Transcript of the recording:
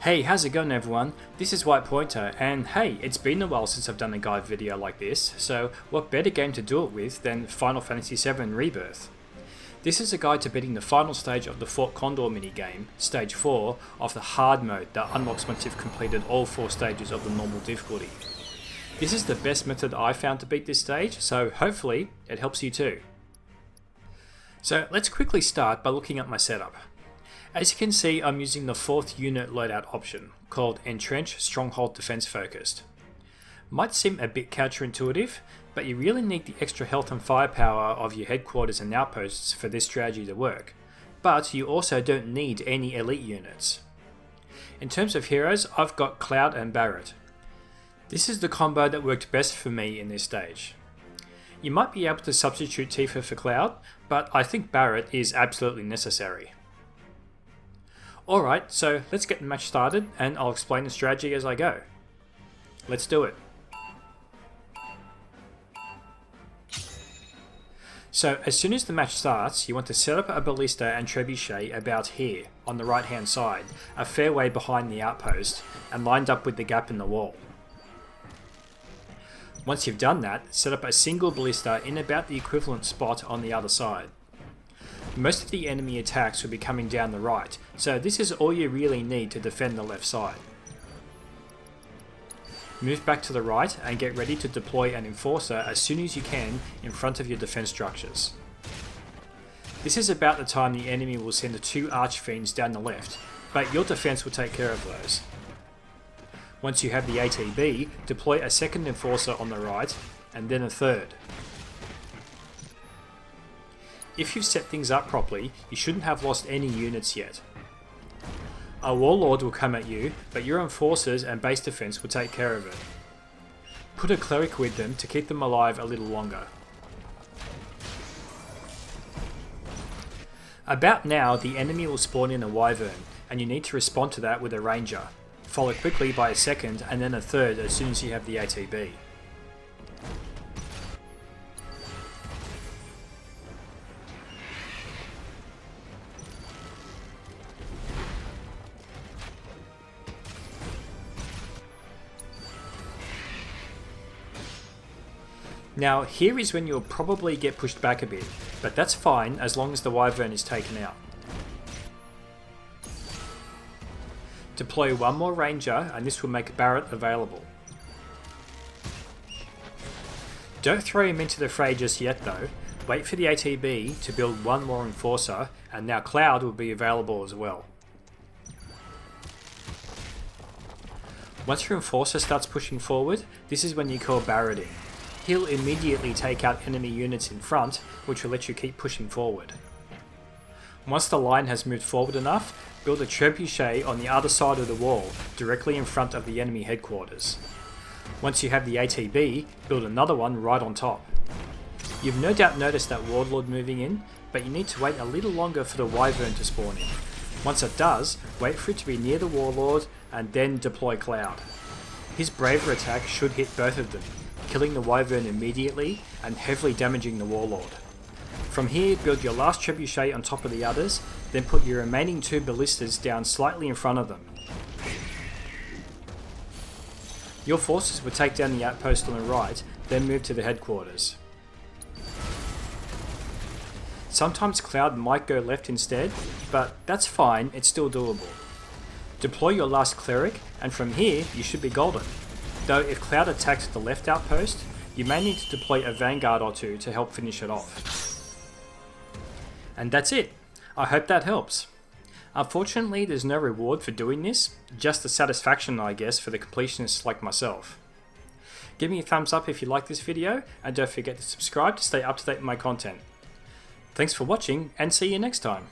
Hey, how's it going everyone? This is White Pointer, and hey, it's been a while since I've done a guide video like this, so what better game to do it with than Final Fantasy VII Rebirth? This is a guide to beating the final stage of the Fort Condor minigame, stage 4, of the hard mode that unlocks once you've completed all 4 stages of the normal difficulty. This is the best method I found to beat this stage, so hopefully it helps you too. So let's quickly start by looking at my setup. As you can see, I'm using the 4th unit loadout option, called Entrench Stronghold Defense Focused. Might seem a bit counterintuitive, but you really need the extra health and firepower of your headquarters and outposts for this strategy to work, but you also don't need any elite units. In terms of heroes, I've got Cloud and Barret. This is the combo that worked best for me in this stage. You might be able to substitute Tifa for Cloud, but I think Barret is absolutely necessary. Alright, so let's get the match started and I'll explain the strategy as I go. Let's do it. So as soon as the match starts, you want to set up a ballista and trebuchet about here, on the right hand side, a fair way behind the outpost, and lined up with the gap in the wall. Once you've done that, set up a single ballista in about the equivalent spot on the other side. Most of the enemy attacks will be coming down the right, so this is all you really need to defend the left side. Move back to the right and get ready to deploy an enforcer as soon as you can in front of your defense structures. This is about the time the enemy will send the 2 archfiends down the left, but your defense will take care of those. Once you have the ATB, deploy a 2nd enforcer on the right, and then a 3rd. If you've set things up properly, you shouldn't have lost any units yet. A warlord will come at you, but your enforcers and base defense will take care of it. Put a cleric with them to keep them alive a little longer. About now, the enemy will spawn in a wyvern, and you need to respond to that with a ranger, followed quickly by a 2nd and then a 3rd as soon as you have the ATB. Now here is when you'll probably get pushed back a bit, but that's fine as long as the wyvern is taken out. Deploy one more ranger and this will make Barret available. Don't throw him into the fray just yet though, wait for the ATB to build one more enforcer and now Cloud will be available as well. Once your enforcer starts pushing forward, this is when you call Barreting. He'll immediately take out enemy units in front, which will let you keep pushing forward. Once the line has moved forward enough, build a trebuchet on the other side of the wall, directly in front of the enemy headquarters. Once you have the ATB, build another one right on top. You've no doubt noticed that warlord moving in, but you need to wait a little longer for the wyvern to spawn in. Once it does, wait for it to be near the warlord and then deploy Cloud. His braver attack should hit both of them, killing the wyvern immediately and heavily damaging the warlord. From here, build your last trebuchet on top of the others, then put your remaining 2 ballistas down slightly in front of them. Your forces will take down the outpost on the right, then move to the headquarters. Sometimes Cloud might go left instead, but that's fine, it's still doable. Deploy your last cleric, and from here you should be golden. Though if Cloud attacks the left outpost, you may need to deploy a vanguard or 2 to help finish it off. And that's it. I hope that helps. Unfortunately, there's no reward for doing this, just the satisfaction I guess for the completionists like myself. Give me a thumbs up if you like this video, and don't forget to subscribe to stay up to date with my content. Thanks for watching, and see you next time.